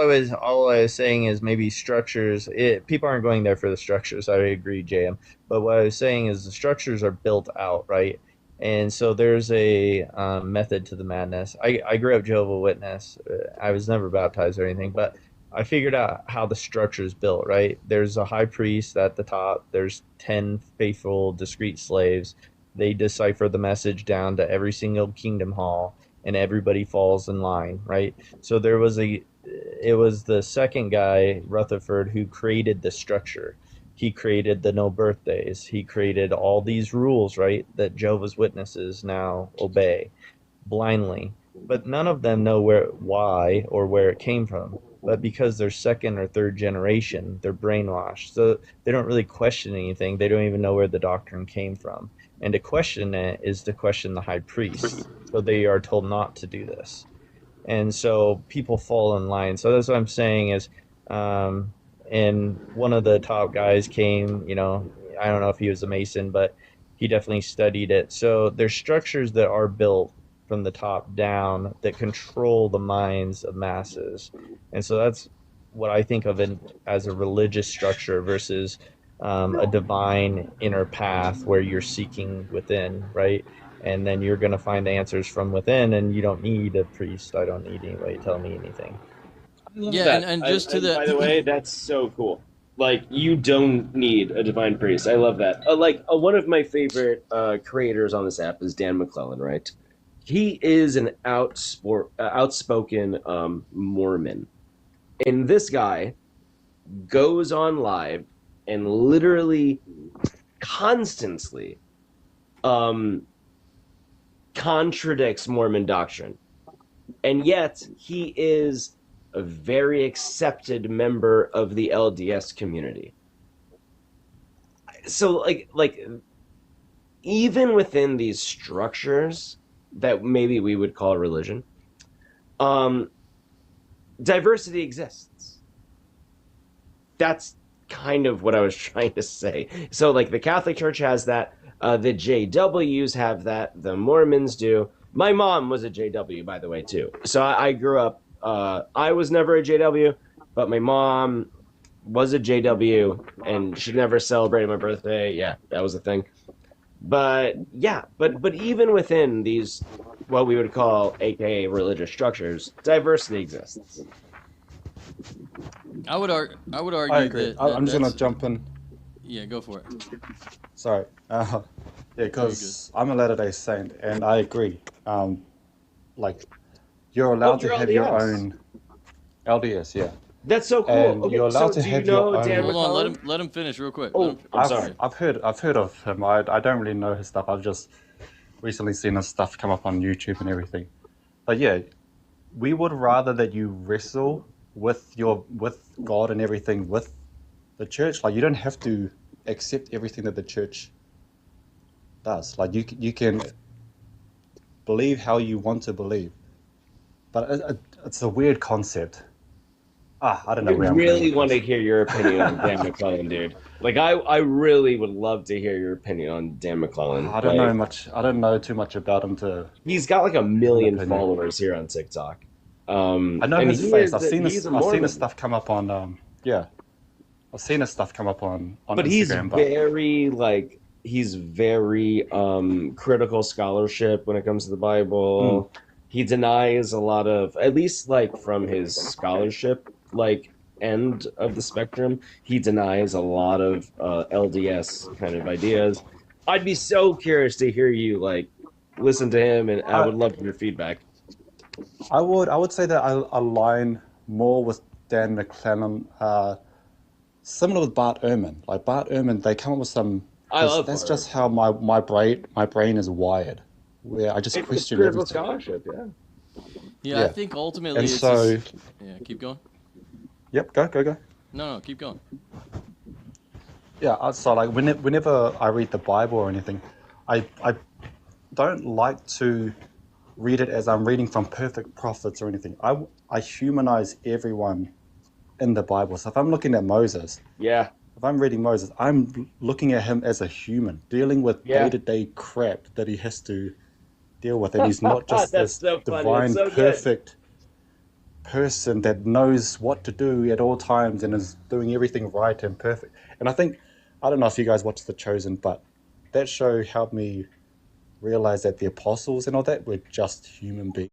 all I was saying is maybe structures. People aren't going there for the structures. I agree, JM. But what I was saying is the structures are built out, right? And so there's a method to the madness. I grew up Jehovah Witness. I was never baptized or anything, but I figured out how the structure is built, right? There's a high priest at the top. There's 10 faithful, discreet slaves. They decipher the message down to every single kingdom hall, and everybody falls in line, right? So it was the second guy, Rutherford, who created the structure. He created the no birthdays. He created all these rules, right, that Jehovah's Witnesses now obey blindly. But none of them know why, or where it came from. But because they're second or third generation, they're brainwashed. So they don't really question anything. They don't even know where the doctrine came from. And to question it is to question the high priest. So they are told not to do this, and so people fall in line. So that's what I'm saying is, and one of the top guys came. I don't know if he was a Mason, but he definitely studied it. So there's structures that are built from the top down that control the minds of masses, and so that's what I think of it as a religious structure versus a divine inner path where you're seeking within, right? And then you're going to find the answers from within, and you don't need a priest. I don't need anybody to tell me anything. I love Yeah, that. and just to And by the the way, that's so cool. Like you don't need a divine priest. I love that. One of my favorite creators on this app is Dan McClellan. Right? He is an outspoken Mormon, and this guy goes on live and literally constantly um, contradicts Mormon doctrine, and yet he is a very accepted member of the LDS community. So, even within these structures that maybe we would call religion, um, diversity exists. That's kind of what I was trying to say. So, like, the Catholic Church has that, the JWs have that, the Mormons do. My mom was a JW, by the way, too. So I grew up, I was never a JW, but my mom was a JW, and she never celebrated my birthday. Yeah, that was a thing. But yeah, but even within these, what we would call AKA religious structures, diversity exists. I would I argue agree. that I'm just gonna that's jump in. yeah, go for it. Sorry. Yeah, No, you're good. because I'm a Latter Day Saint, and I agree. Like you're Oh, allowed to you're have your LDS. own LDS, yeah, That's so cool. and Okay, you're allowed so to do you have your know Dan own. Hold on, McClellan? let him finish real quick. Oh, I'm Yeah. sorry. I've heard of him. I don't really know his stuff. I've just recently seen his stuff come up on YouTube and everything. But yeah, we would rather that you wrestle with God and everything with the church. Like you don't have to accept everything that the church does. Like you can believe how you want to believe, but it's a weird concept. I don't I know where I'm going really with want to this. hear your opinion on Dan McClellan, dude. Like, I really would love to hear your opinion on Dan McClellan. I don't know Like, much. I don't know too much about him to he's got like a have an million opinion. followers here on TikTok. I know And his he face. is he's a I've seen his Mormon, stuff come up on yeah. I've seen his stuff come up on but Instagram, but he's very critical scholarship when it comes to the mm, Bible. He denies a lot of, at least like from his scholarship like end of the spectrum, he denies a lot of LDS kind of ideas. I'd be so curious to hear you like listen to him, and I I would love your feedback. I would say that I align more with Dan McClellan, similar with Bart Ehrman. Like Bart Ehrman, they come up with some I because love that's Barb. just how my brain is wired, where I just It's question critical everything. scholarship, yeah. Yeah, I Yeah, think ultimately and it's just so yeah. Keep going. yep, go. No, keep going. Yeah, so like whenever I read the Bible or anything, I don't like to read it as I'm reading from perfect prophets or anything. I humanize everyone in the Bible. So if I'm looking at Moses, Yeah, if I'm reading Moses, I'm looking at him as a human dealing with yeah. day-to-day crap that he has to deal with, and he's not just That's this so funny. It's divine so good. perfect person that knows what to do at all times and is doing everything right and perfect. And I think, I don't know if you guys watched The Chosen, but that show helped me realize that the apostles and all that were just human beings.